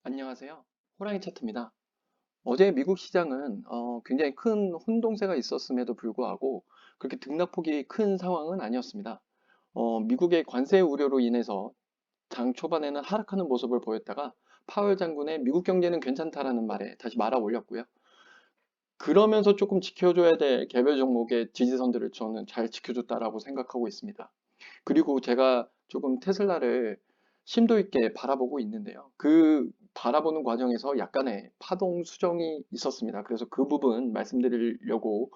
안녕하세요. 호랑이 차트입니다. 어제 미국 시장은 굉장히 큰 혼동세가 있었음에도 불구하고 그렇게 등락폭이 큰 상황은 아니었습니다. 미국의 관세 우려로 인해서 장 초반에는 하락하는 모습을 보였다가 파월 장군의 미국 경제는 괜찮다라는 말에 다시 말아 올렸고요. 그러면서 조금 지켜줘야 될 개별 종목의 지지선들을 저는 잘 지켜줬다라고 생각하고 있습니다. 그리고 제가 조금 테슬라를 심도 있게 바라보고 있는데요. 그 바라보는 과정에서 약간의 파동 수정이 있었습니다. 그래서 그 부분 말씀드리려고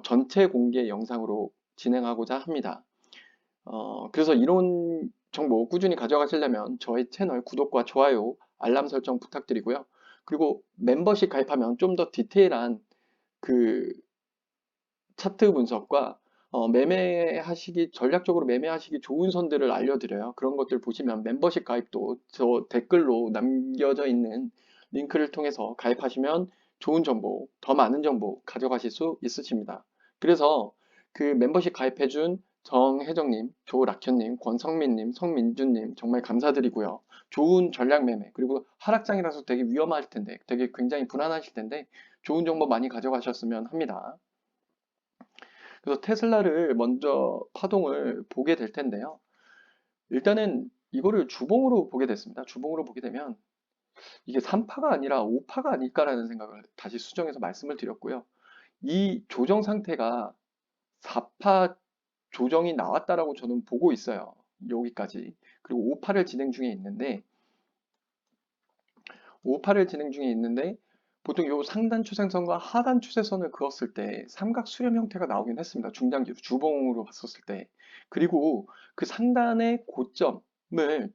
전체 공개 영상으로 진행하고자 합니다. 그래서 이런 정보 꾸준히 가져가시려면 저희 채널 구독과 좋아요, 알람 설정 부탁드리고요. 그리고 멤버십 가입하면 좀 더 디테일한 그 차트 분석과 매매하시기 전략적으로 매매하시기 좋은 선들을 알려드려요. 그런 것들 보시면 멤버십 가입도 저 댓글로 남겨져 있는 링크를 통해서 가입하시면 좋은 정보, 더 많은 정보 가져가실 수 있으십니다. 그래서 그 멤버십 가입해준 정혜정님, 조락현님, 권성민님, 성민준님 정말 감사드리고요. 좋은 전략 매매 그리고 하락장이라서 되게 위험할 텐데, 되게 굉장히 불안하실 텐데 좋은 정보 많이 가져가셨으면 합니다. 그래서 테슬라를 먼저 파동을 보게 될 텐데요. 일단은 이거를 주봉으로 보게 됐습니다. 주봉으로 보게 되면 이게 3파가 아니라 5파가 아닐까라는 생각을 다시 수정해서 말씀을 드렸고요. 이 조정 상태가 4파 조정이 나왔다라고 저는 보고 있어요. 여기까지. 그리고 5파를 진행 중에 있는데 5파를 진행 중에 있는데 보통 요 상단 추세선과 하단 추세선을 그었을 때 삼각 수렴 형태가 나오긴 했습니다. 중장기로 주봉으로 봤었을 때. 그리고 그 상단의 고점을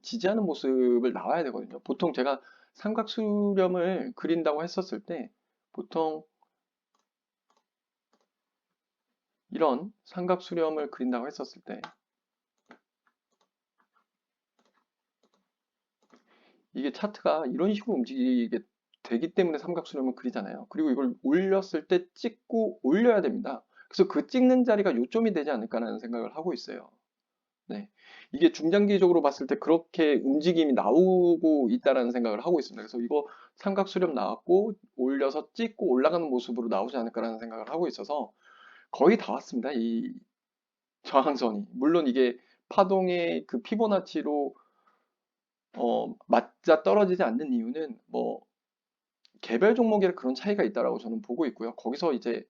지지하는 모습을 나와야 되거든요. 보통 제가 삼각 수렴을 그린다고 했었을 때 보통 이런 삼각 수렴을 그린다고 했었을 때 이게 차트가 이런 식으로 움직이게 되기 때문에 삼각수렴을 그리잖아요. 그리고 이걸 올렸을 때 찍고 올려야 됩니다. 그래서 그 찍는 자리가 요점이 되지 않을까라는 생각을 하고 있어요. 네. 이게 중장기적으로 봤을 때 그렇게 움직임이 나오고 있다라는 생각을 하고 있습니다. 그래서 이거 삼각수렴 나왔고 올려서 찍고 올라가는 모습으로 나오지 않을까라는 생각을 하고 있어서 거의 다 왔습니다. 이 저항선이. 물론 이게 파동의 그 피보나치로 맞아 떨어지지 않는 이유는 뭐 개별 종목에 그런 차이가 있다라고 저는 보고 있고요. 거기서 이제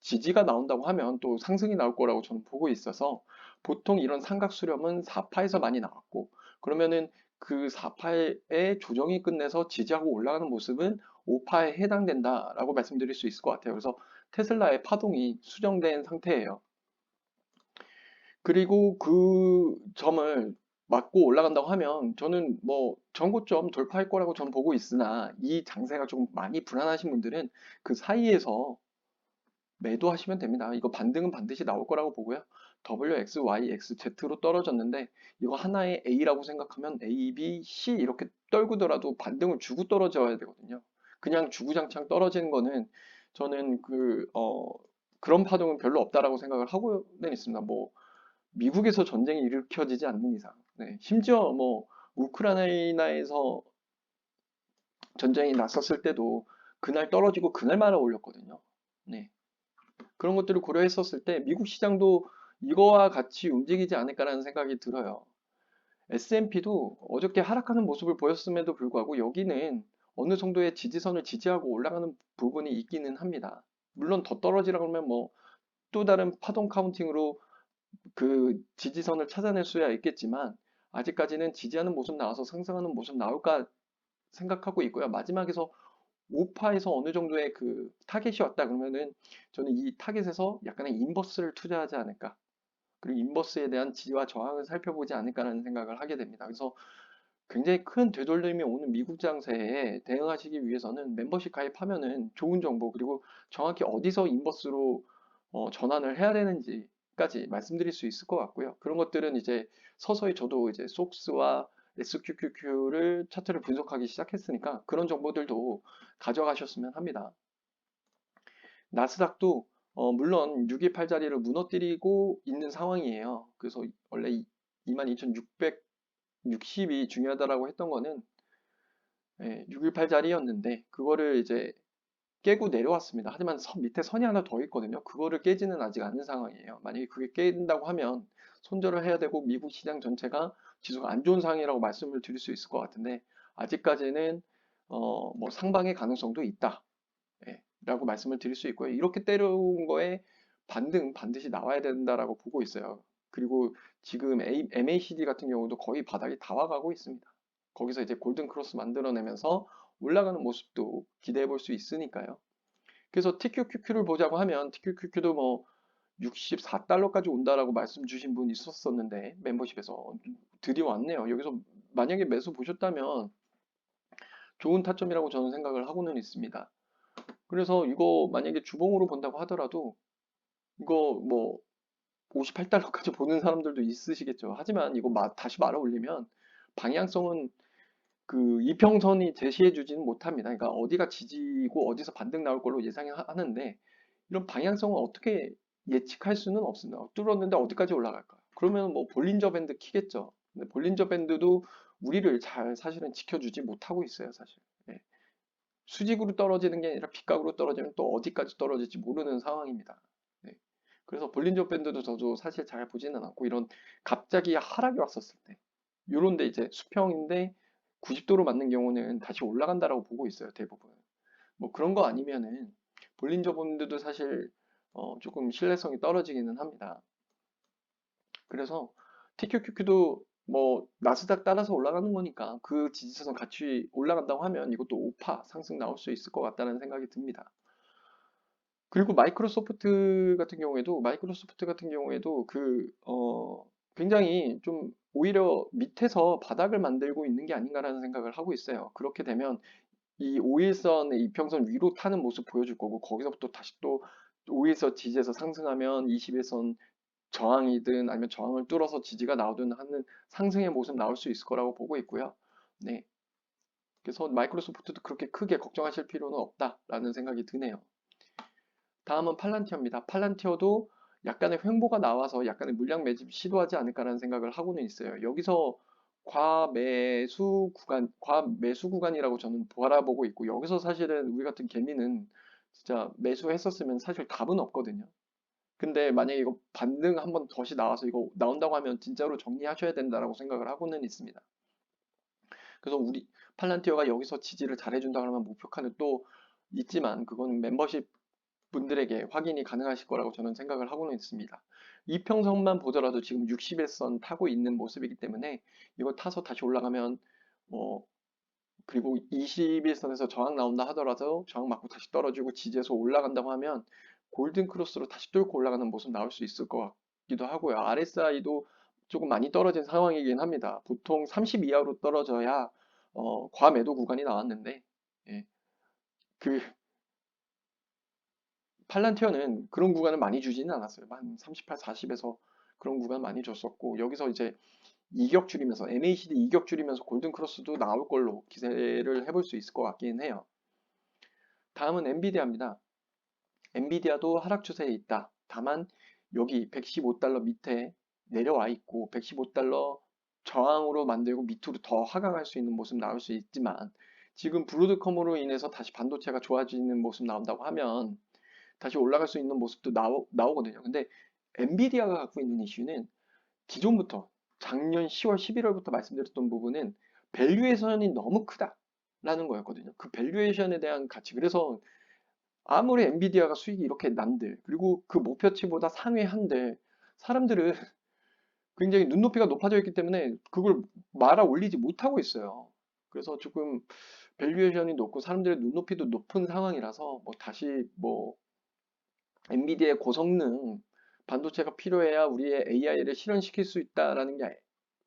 지지가 나온다고 하면 또 상승이 나올 거라고 저는 보고 있어서 보통 이런 삼각 수렴은 4파에서 많이 나왔고 그러면은 그 4파의 조정이 끝내서 지지하고 올라가는 모습은 5파에 해당된다라고 말씀드릴 수 있을 것 같아요. 그래서 테슬라의 파동이 수정된 상태예요. 그리고 그 점을 맞고 올라간다고 하면 저는 뭐 전고점 돌파할 거라고 저는 보고 있으나 이 장세가 좀 많이 불안하신 분들은 그 사이에서 매도하시면 됩니다. 이거 반등은 반드시 나올 거라고 보고요. WX, Y, X, Z로 떨어졌는데 이거 하나의 A라고 생각하면 A, B, C 이렇게 떨구더라도 반등을 주고 떨어져야 되거든요. 그냥 주구장창 떨어지는 거는 저는 그런 파동은 별로 없다라고 생각을 하고는 있습니다. 뭐 미국에서 전쟁이 일으켜지지 않는 이상, 네, 심지어 뭐 우크라이나에서 전쟁이 났었을 때도 그날 떨어지고 그날마다 올렸거든요. 네, 그런 것들을 고려했었을 때 미국 시장도 이거와 같이 움직이지 않을까라는 생각이 들어요. S&P도 어저께 하락하는 모습을 보였음에도 불구하고 여기는 어느 정도의 지지선을 지지하고 올라가는 부분이 있기는 합니다. 물론 더 떨어지라 그러면 뭐 또 다른 파동 카운팅으로 그 지지선을 찾아낼 수야 있겠지만 아직까지는 지지하는 모습 나와서 상승하는 모습 나올까 생각하고 있고요. 마지막에서 5파에서 어느 정도의 그 타겟이 왔다 그러면은 저는 이 타겟에서 약간의 인버스를 투자하지 않을까. 그리고 인버스에 대한 지지와 저항을 살펴보지 않을까라는 생각을 하게 됩니다. 그래서 굉장히 큰 되돌림이 오는 미국 장세에 대응하시기 위해서는 멤버십 가입하면은 좋은 정보 그리고 정확히 어디서 인버스로 전환을 해야 되는지까지 말씀드릴 수 있을 것 같고요. 그런 것들은 이제 서서히 저도 이제 속스와 SQQQ를 차트를 분석하기 시작했으니까 그런 정보들도 가져가셨으면 합니다. 나스닥도 물론 628자리를 무너뜨리고 있는 상황이에요. 그래서 원래 22,660이 중요하다라고 했던 거는 618짜리였는데 그거를 이제 깨고 내려왔습니다. 하지만 밑에 선이 하나 더 있거든요. 그거를 깨지는 아직 않은 상황이에요. 만약에 그게 깨진다고 하면 손절을 해야 되고 미국 시장 전체가 지수가 안 좋은 상황이라고 말씀을 드릴 수 있을 것 같은데 아직까지는 뭐 상방의 가능성도 있다. 라고 말씀을 드릴 수 있고요. 이렇게 때려온 거에 반등 반드시 나와야 된다라고 보고 있어요. 그리고 지금 MACD 같은 경우도 거의 바닥이 다 와가고 있습니다. 거기서 이제 골든 크로스 만들어내면서 올라가는 모습도 기대해 볼 수 있으니까요. 그래서 TQQQ를 보자고 하면 TQQQ도 뭐 64달러까지 온다라고 말씀 주신 분 있었었는데 멤버십에서 드디어 왔네요. 여기서 만약에 매수 보셨다면 좋은 타점이라고 저는 생각을 하고는 있습니다. 그래서 이거 만약에 주봉으로 본다고 하더라도 이거 뭐 58달러까지 보는 사람들도 있으시겠죠. 하지만 이거 다시 말아 올리면 방향성은 그 이평선이 제시해 주지는 못합니다. 그러니까 어디가 지지고 어디서 반등 나올 걸로 예상하는데 이런 방향성을 어떻게 예측할 수는 없습니다. 뚫었는데 어디까지 올라갈까? 그러면 뭐 볼린저 밴드 키겠죠. 근데 볼린저 밴드도 우리를 잘 사실은 지켜주지 못하고 있어요, 사실. 예. 수직으로 떨어지는 게 아니라 빗각으로 떨어지면 또 어디까지 떨어질지 모르는 상황입니다. 네. 그래서 볼린저 밴드도 저도 사실 잘 보지는 않고 이런 갑자기 하락이 왔었을 때 요런데 이제 수평인데 90도로 맞는 경우는 다시 올라간다라고 보고 있어요, 대부분. 뭐 그런 거 아니면은 볼린저 밴드도 사실 조금 신뢰성이 떨어지기는 합니다. 그래서 TQQQ도 뭐 나스닥 따라서 올라가는 거니까 그 지지선 같이 올라간다고 하면 이것도 5파 상승 나올 수 있을 것 같다는 생각이 듭니다. 그리고 마이크로소프트 같은 경우에도 굉장히 좀 오히려 밑에서 바닥을 만들고 있는 게 아닌가라는 생각을 하고 있어요. 그렇게 되면 이 5일선의 이평선 위로 타는 모습 보여줄 거고 거기서부터 다시 또 5일선 지지에서 상승하면 21선 저항이든 아니면 저항을 뚫어서 지지가 나오든 하는 상승의 모습 나올 수 있을 거라고 보고 있고요. 네. 그래서 마이크로소프트도 그렇게 크게 걱정하실 필요는 없다라는 생각이 드네요. 다음은 팔란티어입니다. 팔란티어도 약간의 횡보가 나와서 약간의 물량 매집 시도하지 않을까라는 생각을 하고는 있어요. 여기서 과매수 구간이라고 저는 바라보고 있고, 여기서 사실은 우리 같은 개미는 진짜 매수했었으면 사실 답은 없거든요. 근데 만약에 이거 반등 한번 덫이 나와서 이거 나온다고 하면 진짜로 정리하셔야 된다라고 생각을 하고는 있습니다. 그래서 우리 팔란티어가 여기서 지지를 잘해준다 그러면 목표가는 또 있지만 그건 멤버십 분들에게 확인이 가능하실 거라고 저는 생각을 하고는 있습니다. 이평선만 보더라도 지금 61선 타고 있는 모습이기 때문에 이거 타서 다시 올라가면 뭐 그리고 21선에서 저항 나온다 하더라도 저항 맞고 다시 떨어지고 지지에서 올라간다고 하면 골든 크로스로 다시 뚫고 올라가는 모습 나올 수 있을 것 같기도 하고요. RSI도 조금 많이 떨어진 상황이긴 합니다. 보통 30 이하로 떨어져야 과매도 구간이 나왔는데 예, 그 팔란티어는 그런 구간을 많이 주지는 않았어요. 한 38, 40에서 그런 구간 많이 줬었고 여기서 이제 이격 줄이면서 MACD 이격 줄이면서 골든 크로스도 나올 걸로 기대를 해볼 수 있을 것 같긴 해요. 다음은 엔비디아입니다. 엔비디아도 하락 추세에 있다. 다만 여기 115달러 밑에 내려와 있고 115달러 저항으로 만들고 밑으로 더 하강할 수 있는 모습 나올 수 있지만 지금 브로드컴으로 인해서 다시 반도체가 좋아지는 모습 나온다고 하면 다시 올라갈 수 있는 모습도 나오거든요. 근데 엔비디아가 갖고 있는 이슈는 기존부터 작년 10월, 11월부터 말씀드렸던 부분은 밸류에이션이 너무 크다라는 거였거든요. 그 밸류에이션에 대한 가치. 그래서 아무리 엔비디아가 수익이 이렇게 난들, 그리고 그 목표치보다 상회한들, 사람들은 굉장히 눈높이가 높아져 있기 때문에 그걸 말아 올리지 못하고 있어요. 그래서 조금 밸류에이션이 높고 사람들의 눈높이도 높은 상황이라서 뭐 다시 뭐 엔비디아의 고성능 반도체가 필요해야 우리의 AI를 실현시킬 수 있다라는 게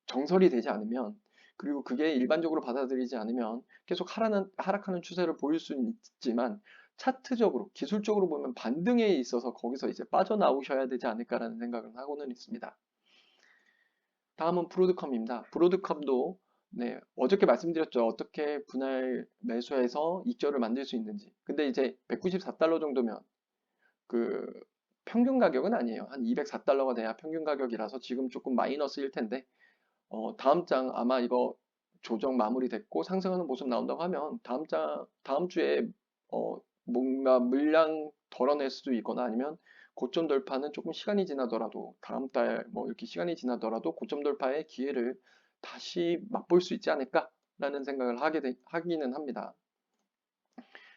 정설이 되지 않으면 그리고 그게 일반적으로 받아들이지 않으면 계속 하락하는 추세를 보일 수는 있지만 차트적으로 기술적으로 보면 반등에 있어서 거기서 이제 빠져나오셔야 되지 않을까라는 생각을 하고는 있습니다. 다음은 브로드컴입니다. 브로드컴도 네, 어저께 말씀드렸죠. 어떻게 분할 매수해서 익절을 만들 수 있는지. 근데 이제 194달러 정도면 그 평균 가격은 아니에요. 한 204달러가 돼야 평균 가격이라서 지금 조금 마이너스일 텐데 다음 장 아마 이거 조정 마무리됐고 상승하는 모습 나온다고 하면 다음 주에 뭔가 물량 덜어낼 수도 있거나 아니면 고점 돌파는 조금 시간이 지나더라도 다음 달 뭐 이렇게 시간이 지나더라도 고점 돌파의 기회를 다시 맛볼 수 있지 않을까라는 생각을 하기는 합니다.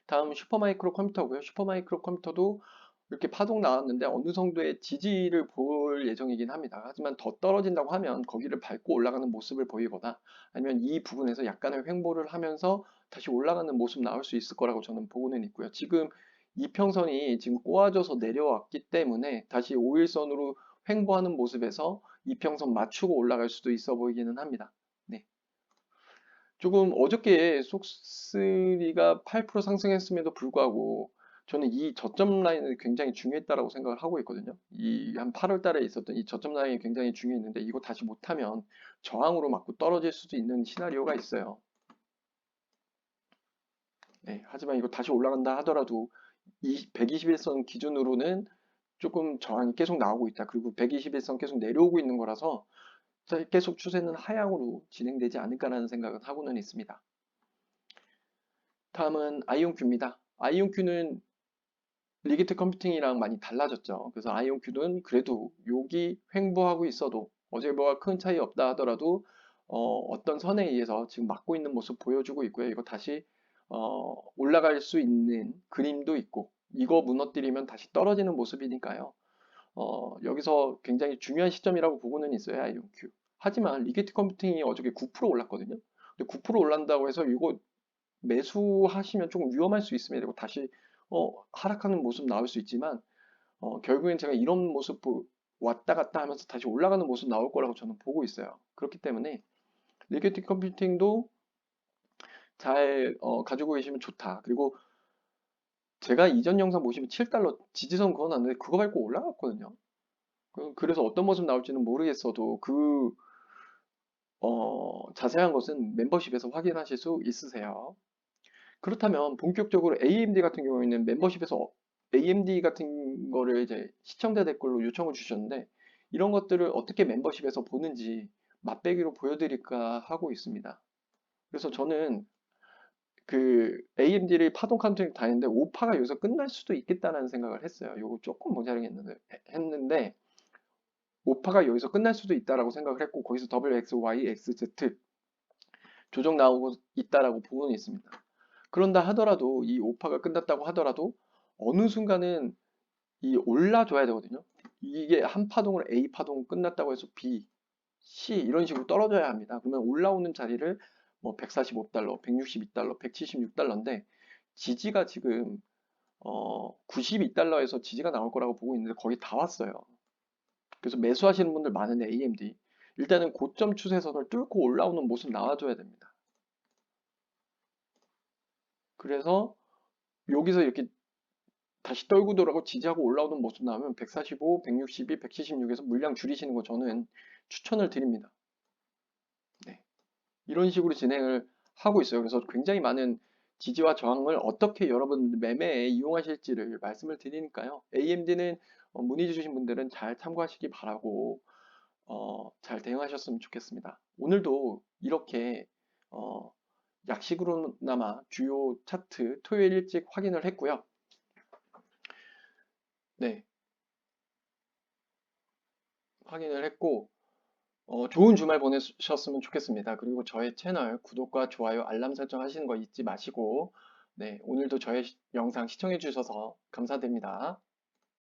다음 슈퍼마이크로 컴퓨터고요. 슈퍼마이크로 컴퓨터도 이렇게 파동 나왔는데 어느 정도의 지지를 볼 예정이긴 합니다. 하지만 더 떨어진다고 하면 거기를 밟고 올라가는 모습을 보이거나 아니면 이 부분에서 약간의 횡보를 하면서 다시 올라가는 모습 나올 수 있을 거라고 저는 보고는 있고요. 지금 이평선이 지금 꼬아져서 내려왔기 때문에 다시 5일선으로 횡보하는 모습에서 이평선 맞추고 올라갈 수도 있어 보이기는 합니다. 네. 조금 어저께 속쓰리가 8% 상승했음에도 불구하고 저는 이 저점 라인을 굉장히 중요했다라고 생각을 하고 있거든요. 이 한 8월 달에 있었던 이 저점 라인이 굉장히 중요했는데 이거 다시 못하면 저항으로 맞고 떨어질 수도 있는 시나리오가 있어요. 네, 하지만 이거 다시 올라간다 하더라도 121선 기준으로는 조금 저항이 계속 나오고 있다. 그리고 121선 계속 내려오고 있는 거라서 계속 추세는 하향으로 진행되지 않을까라는 생각은 하고는 있습니다. 다음은 아이온큐입니다. 아이온큐는 리기트 컴퓨팅이랑 많이 달라졌죠. 그래서 아이온큐는 그래도 여기 횡보하고 있어도 어제 뭐가 큰 차이 없다 하더라도 떤 선에 의해서 지금 막고 있는 모습 보여주고 있고요. 이거 다시 올라갈 수 있는 그림도 있고 이거 무너뜨리면 다시 떨어지는 모습이니까요. 여기서 굉장히 중요한 시점이라고 보고는 있어요. 아이온큐. 하지만 리기트 컴퓨팅이 어저께 9% 올랐거든요. 근데 9% 올란다고 해서 이거 매수하시면 조금 위험할 수 있습니다. 그리고 다시 하락하는 모습 나올 수 있지만 결국엔 제가 이런 모습 왔다 갔다 하면서 다시 올라가는 모습 나올 거라고 저는 보고 있어요. 그렇기 때문에 리게틱 컴퓨팅도 잘 가지고 계시면 좋다. 그리고 제가 이전 영상 보시면 7달러 지지선 그어놨는데 그거 밟고 올라갔거든요. 그래서 어떤 모습 나올지는 모르겠어도 자세한 것은 멤버십에서 확인하실 수 있으세요. 그렇다면 본격적으로 AMD 같은 경우에는 멤버십에서 AMD 같은 거를 이제 시청자 댓글로 요청을 주셨는데 이런 것들을 어떻게 멤버십에서 보는지 맛배기로 보여드릴까 하고 있습니다. 그래서 저는 그 AMD를 파동 카운팅 다 했는데 5파가 여기서 끝날 수도 있겠다는 생각을 했어요. 이거 조금 모자르겠는데 5파가 여기서 끝날 수도 있다라고 생각을 했고 거기서 WXY, XZ 조정 나오고 있다라고 보고는 있습니다. 그런다 하더라도 이 5파가 끝났다고 하더라도 어느 순간은 이 올라줘야 되거든요. 이게 한 파동을 A 파동 끝났다고 해서 B, C 이런 식으로 떨어져야 합니다. 그러면 올라오는 자리를 뭐 145달러, 162달러, 176달러인데 지지가 지금 92달러에서 지지가 나올 거라고 보고 있는데 거의 다 왔어요. 그래서 매수하시는 분들 많은데 AMD 일단은 고점 추세선을 뚫고 올라오는 모습 나와줘야 됩니다. 그래서 여기서 이렇게 다시 떨고 돌아고 지지하고 올라오는 모습 나오면 145, 162, 176에서 물량 줄이시는 거 저는 추천을 드립니다. 네. 이런 식으로 진행을 하고 있어요. 그래서 굉장히 많은 지지와 저항을 어떻게 여러분 매매에 이용하실지를 말씀을 드리니까요. AMD는 문의 주신 분들은 잘 참고하시기 바라고 잘 대응하셨으면 좋겠습니다. 오늘도 이렇게 어, 약식으로나마 주요 차트 토요일 일찍 확인을 했고요. 네, 확인을 했고 좋은 주말 보내셨으면 좋겠습니다. 그리고 저의 채널 구독과 좋아요, 알람 설정 하시는 거 잊지 마시고, 네, 오늘도 저의 영상 시청해 주셔서 감사드립니다.